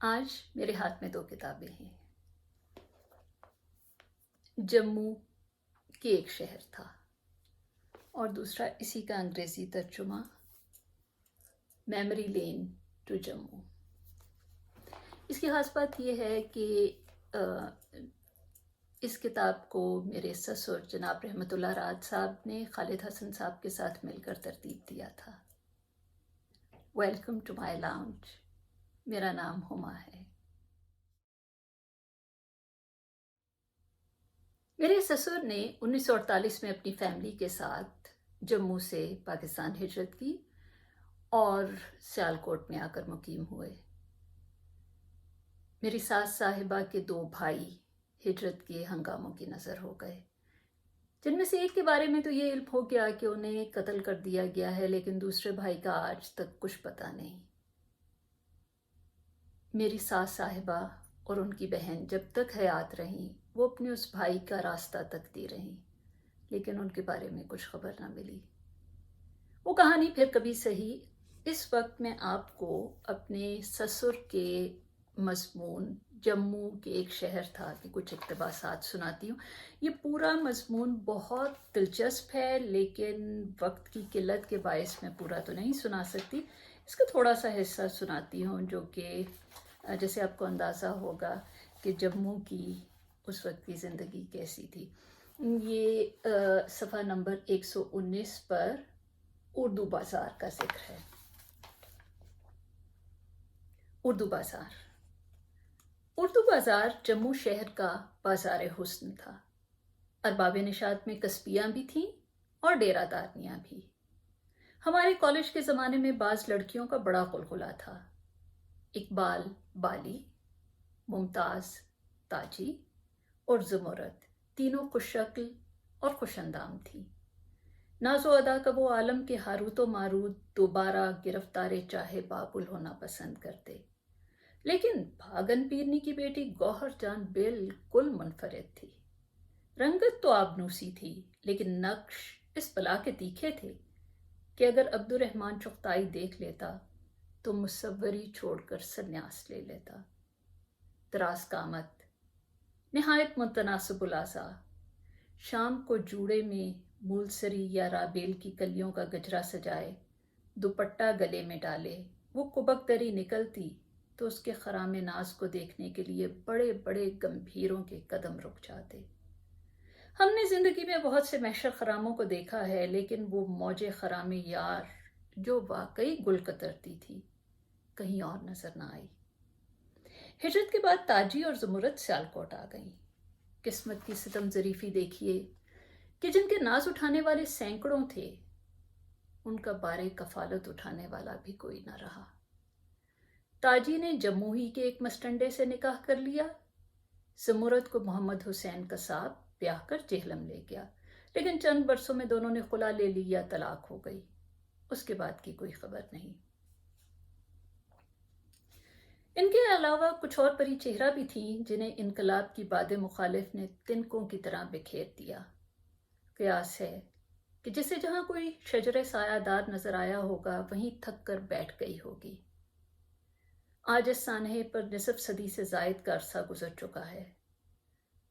آج میرے ہاتھ میں 2 کتابیں ہیں۔ جموں کے ایک شہر تھا اور دوسرا اسی کا انگریزی ترجمہ میموری لین ٹو جموں۔ اس کی خاص بات یہ ہے کہ اس کتاب کو میرے سسر جناب رحمت اللہ راج صاحب نے خالد حسن صاحب کے ساتھ مل کر ترتیب دیا تھا۔ ویلکم ٹو مائی لاؤنج، میرا نام ہما ہے۔ میرے سسر نے 1948 میں اپنی فیملی کے ساتھ جموں سے پاکستان ہجرت کی اور سیالکوٹ میں آ کر مقیم ہوئے۔ میری ساس صاحبہ کے 2 بھائی ہجرت کے ہنگاموں کی نظر ہو گئے، جن میں سے ایک کے بارے میں تو یہ علم ہو گیا کہ انہیں قتل کر دیا گیا ہے، لیکن دوسرے بھائی کا آج تک کچھ پتہ نہیں۔ میری ساس صاحبہ اور ان کی بہن جب تک حیات رہیں وہ اپنے اس بھائی کا راستہ تکتی رہیں، لیکن ان کے بارے میں کچھ خبر نہ ملی۔ وہ کہانی پھر کبھی سہی۔ اس وقت میں آپ کو اپنے سسر کے مضمون جموں کے ایک شہر تھا کہ کچھ اقتباسات سناتی ہوں۔ یہ پورا مضمون بہت دلچسپ ہے، لیکن وقت کی قلت کے باعث میں پورا تو نہیں سنا سکتی۔ اس کا تھوڑا سا حصہ سناتی ہوں، جو کہ جیسے آپ کو اندازہ ہوگا کہ جموں کی اس وقت کی زندگی کیسی تھی۔ یہ صفحہ نمبر 119 پر اردو بازار کا ذکر ہے۔ اردو بازار۔ اردو بازار جموں شہر کا بازار حسن تھا۔ ارباب نشاط میں کسبیاں بھی تھیں اور ڈیرہ دارنیاں بھی۔ ہمارے کالج کے زمانے میں بعض لڑکیوں کا بڑا غلغلہ تھا۔ اقبال بالی، ممتاز تاجی اور زمرد تینوں خوش شکل اور خوش اندام تھی۔ ناز و ادا کا وہ عالم کہ ہاروت و ماروت دوبارہ گرفتار چاہے بابل ہونا پسند کرتے، لیکن بھاگن پیرنی کی بیٹی گوہر جان بالکل منفرد تھی۔ رنگت تو آبنوسی تھی، لیکن نقش اس بلا کے تیکھے تھے کہ اگر عبد الرحمن چغتائی دیکھ لیتا تو مصوری چھوڑ کر سنیاس لے لیتا۔ دراز قامت، نہایت متناسب الاضاء، شام کو جوڑے میں مولسری یا رابیل کی کلیوں کا گجرا سجائے، دوپٹہ گلے میں ڈالے، وہ کبک دری نکلتی تو اس کے خرام ناز کو دیکھنے کے لیے بڑے بڑے گمبھیروں کے قدم رک جاتے۔ ہم نے زندگی میں بہت سے محشر خراموں کو دیکھا ہے، لیکن وہ موج خرام یار جو واقعی گل کترتی تھی کہیں اور نظر نہ آئی۔ ہجرت کے بعد تاجی اور زمرد سیالکوٹ آ گئیں۔ قسمت کی ستم ظریفی دیکھیے کہ جن کے ناز اٹھانے والے سینکڑوں تھے، ان کا بارے کفالت اٹھانے والا بھی کوئی نہ رہا۔ تاجی نے جموں ہی کے ایک مسٹنڈے سے نکاح کر لیا۔ زمرد کو محمد حسین قصاب بیاہ کر جہلم لے گیا، لیکن چند برسوں میں دونوں نے خلا لے لی یا طلاق ہو گئی۔ اس کے بعد کی کوئی خبر نہیں۔ ان کے علاوہ کچھ اور پری چہرہ بھی تھیں جنہیں انقلاب کی باد مخالف نے تنکوں کی طرح بکھیر دیا۔ قیاس ہے کہ جسے جہاں کوئی شجر سایہ دار نظر آیا ہوگا وہیں تھک کر بیٹھ گئی ہوگی۔ آج اس سانحے پر نصف صدی سے زائد کا عرصہ گزر چکا ہے۔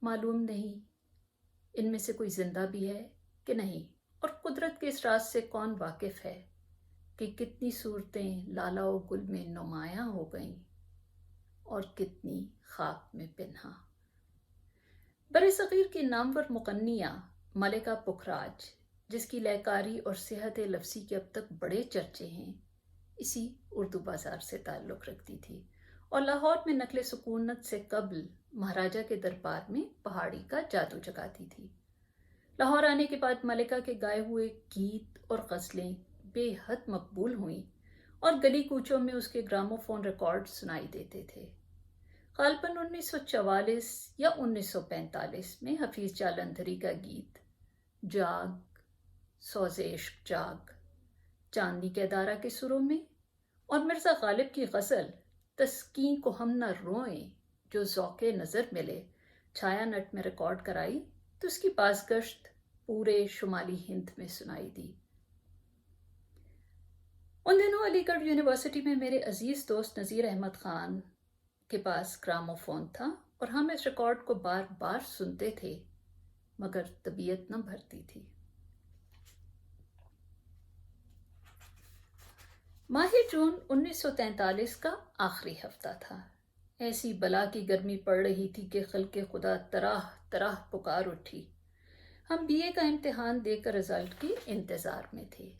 معلوم نہیں ان میں سے کوئی زندہ بھی ہے کہ نہیں، اور قدرت کے اس راز سے کون واقف ہے کہ کتنی صورتیں لالا و گل میں نمایاں ہو گئیں اور کتنی خاک میں پنہاں۔ برصغیر کی نامور مغنیہ ملکہ پکھراج، جس کی لیکاری اور صحت لفظی کے اب تک بڑے چرچے ہیں، اسی اردو بازار سے تعلق رکھتی تھی اور لاہور میں نقل سکونت سے قبل مہاراجہ کے دربار میں پہاڑی کا جادو جگاتی تھی۔ لاہور آنے کے بعد ملکہ کے گائے ہوئے گیت اور غزلیں بے حد مقبول ہوئیں اور گلی کوچوں میں اس کے گراموفون ریکارڈ سنائی دیتے تھے۔ غالباً 1944 یا 1945 میں حفیظ جالندھری کا گیت جاگ سوز عشق جاگ چاندنی کے دارہ کے سروں میں، اور مرزا غالب کی غزل تسکین کو ہم نہ روئیں جو ذوق نظر ملے چھایا نٹ میں ریکارڈ کرائی تو اس کی بازگشت پورے شمالی ہند میں سنائی دی۔ ان دنوں علی گڑھ یونیورسٹی میں میرے عزیز دوست نذیر احمد خان کے پاس گراموفون تھا اور ہم اس ریکارڈ کو بار بار سنتے تھے، مگر طبیعت نہ بھرتی تھی۔ ماہ جون 1943 کا آخری ہفتہ تھا۔ ایسی بلا کی گرمی پڑ رہی تھی کہ خلق خدا طرح طرح پکار اٹھی۔ ہم بی اے کا امتحان دے کر رزلٹ کی انتظار میں تھے۔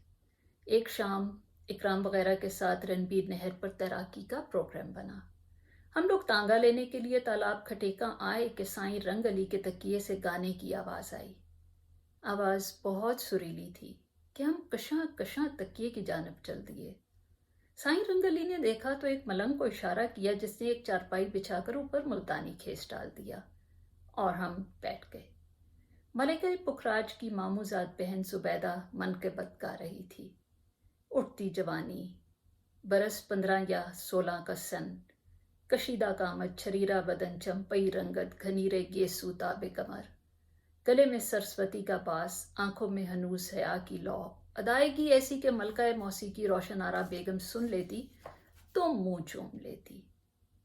ایک شام اکرام وغیرہ کے ساتھ رنبیر نہر پر تیراکی کا پروگرام بنا۔ ہم لوگ تانگا لینے کے لیے تالاب کھٹیکاں آئے کہ سائیں رنگ علی کے تکیے سے گانے کی آواز آئی۔ آواز بہت سریلی تھی کہ ہم کشاں کشاں تکیے کی جانب چل دیے۔ سائیں رنگ علی نے دیکھا تو ایک ملنگ کو اشارہ کیا جس نے ایک چارپائی بچھا کر اوپر ملتانی کھیس ڈال دیا اور ہم بیٹھ گئے۔ ملکہ پکھراج کی ماموزاد بہن زبیدہ منقبت گا رہی تھی۔ اٹھتی جوانی، برس 15 یا 16 کا سن، کشیدہ کامت، چھریرا بدن، چمپئی رنگت، گھنیرے گیسو تاب کمر، گلے میں سرسوتی کا پاس، آنکھوں میں ہنوز حیا کی لو، ادائیگی ایسی کہ ملکہ موسیقی روشن آرا بیگم سن لیتی تو منہ چوم لیتی۔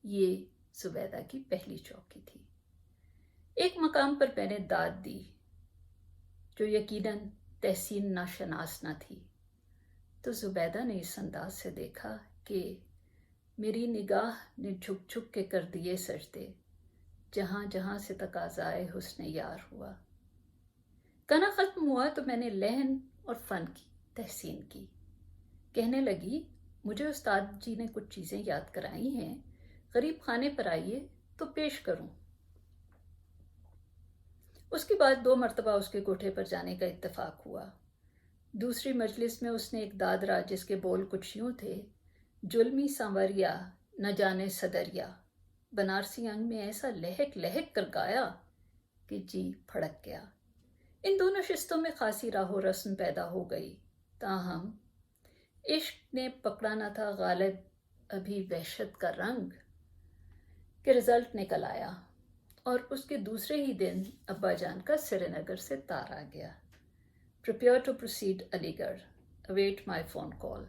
یہ زبیدہ کی پہلی چوکی تھی۔ ایک مقام پر میں نے داد دی جو یقیناً تحسین ناشناس نہ تھی، تو زبیدہ نے اس انداز سے دیکھا کہ میری نگاہ نے جھک جھک کے کر دیے سجدے جہاں جہاں سے تقاضائے حسن یار ہوا۔ گانا ختم ہوا تو میں نے لحن اور فن کی تحسین کی۔ کہنے لگی، مجھے استاد جی نے کچھ چیزیں یاد کرائی ہیں، غریب خانے پر آئیے تو پیش کروں۔ اس کے بعد 2 مرتبہ اس کے کوٹھے پر جانے کا اتفاق ہوا۔ دوسری مجلس میں اس نے ایک دادرا جس کے بول کچھ یوں تھے، جلمی سانوریا نہ جانے صدریا، بنارسی انگ میں ایسا لہک لہک کر گایا کہ جی پھڑک گیا۔ ان 2 نشستوں میں خاصی راہ و رسم پیدا ہو گئی، تاہم عشق نے پکڑا نہ تھا غالب ابھی وحشت کا رنگ کہ رزلٹ نکل آیا اور اس کے دوسرے ہی دن ابا جان کا سری نگر سے تار آ گیا۔ Prepare to proceed علی گڑھ. Await my phone call.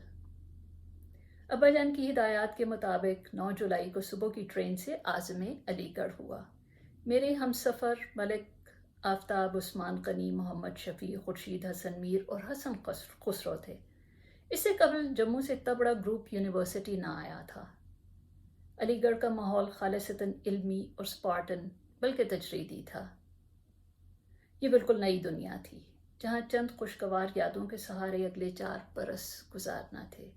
ابا جان کی ہدایات کے مطابق 9 جولائی کو صبح کی ٹرین سے عازم علی گڑھ ہوا۔ میرے ہم سفر ملک آفتاب، عثمان غنی، محمد شفیع، خورشید حسن میر اور حسن خسرو تھے۔ اس سے قبل جموں سے اتنا بڑا گروپ یونیورسٹی نہ آیا تھا۔ علی گڑھ کا ماحول خالصتاً علمی اور سپارٹن بلکہ تجریدی تھا۔ یہ بالکل نئی دنیا تھی جہاں چند خوشگوار یادوں کے سہارے اگلے 4 برس گزارنا تھے۔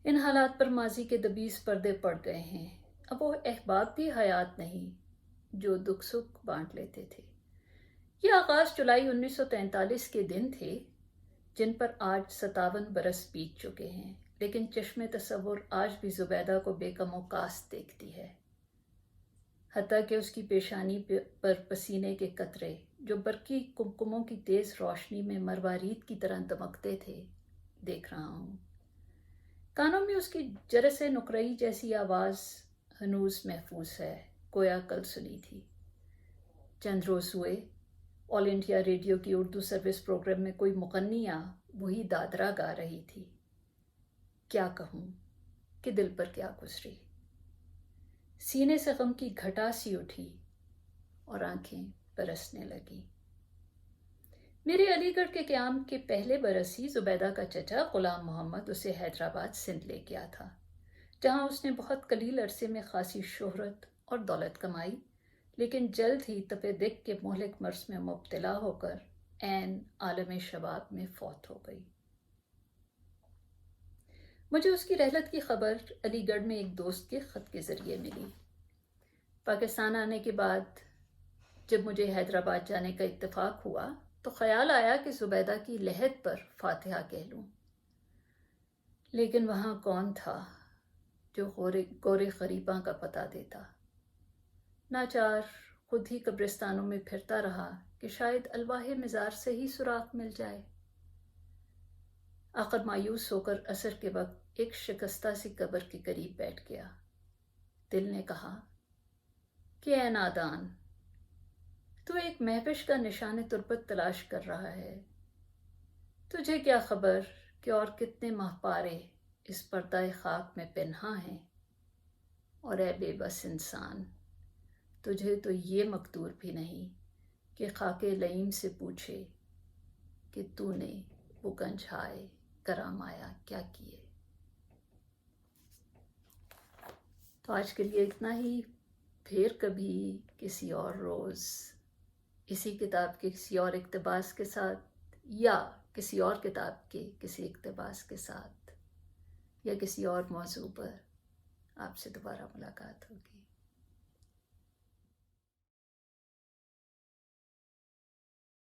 ان حالات پر ماضی کے دبیز پردے پڑ گئے ہیں۔ اب وہ احباب بھی حیات نہیں جو دکھ سکھ بانٹ لیتے تھے۔ یہ آغاز جولائی 1943 کے دن تھے جن پر آج 57 برس بیت چکے ہیں، لیکن چشم تصور آج بھی زبیدہ کو بے کم و کاست دیکھتی ہے، حتیٰ کہ اس کی پیشانی پر پسینے کے قطرے جو برقی کمکموں کی تیز روشنی میں مروارید کی طرح دمکتے تھے دیکھ رہا ہوں۔ کانوں میں اس کی جرس نقرئی جیسی آواز ہنوز محفوظ ہے، گویا کل سنی تھی۔ چند روز ہوئے آل انڈیا ریڈیو کی اردو سروس پروگرام میں کوئی مغنیہ وہی دادرا گا رہی تھی۔ کیا کہوں کہ دل پر کیا گزری، سینے سے غم کی گھٹا سی اٹھی اور آنکھیں برسنے لگی۔ میرے علی گڑھ کے قیام کے پہلے برس ہی زبیدہ کا چچا غلام محمد اسے حیدرآباد سندھ لے گیا تھا، جہاں اس نے بہت قلیل عرصے میں خاصی شہرت اور دولت کمائی، لیکن جلد ہی تپے دق کے مہلک مرض میں مبتلا ہو کر عین عالم شباب میں فوت ہو گئی۔ مجھے اس کی رحلت کی خبر علی گڑھ میں ایک دوست کے خط کے ذریعے ملی۔ پاکستان آنے کے بعد جب مجھے حیدرآباد جانے کا اتفاق ہوا تو خیال آیا کہ زبیدہ کی لحد پر فاتحہ کہہ لوں، لیکن وہاں کون تھا جو گورے غریباں کا پتہ دیتا۔ ناچار خود ہی قبرستانوں میں پھرتا رہا کہ شاید الواح مزار سے ہی سراغ مل جائے۔ آخر مایوس ہو کر عصر کے وقت ایک شکستہ سی قبر کے قریب بیٹھ گیا۔ دل نے کہا کہ اے نادان، تو ایک مہوش کا نشان تربت تلاش کر رہا ہے، تجھے کیا خبر کہ اور کتنے ماہ پارے اس پردہ خاک میں پنہاں ہیں اور اے بے بس انسان، تجھے تو یہ مقدور بھی نہیں کہ خاک لئیم سے پوچھے کہ تو نے وہ گنجھائے کرام آیا کیا کیے۔ تو آج کے لیے اتنا ہی، پھر کبھی کسی اور روز اسی کتاب کے کسی اور اقتباس کے ساتھ، یا کسی اور کتاب کے کسی اقتباس کے ساتھ، یا کسی اور موضوع پر آپ سے دوبارہ ملاقات ہوگی۔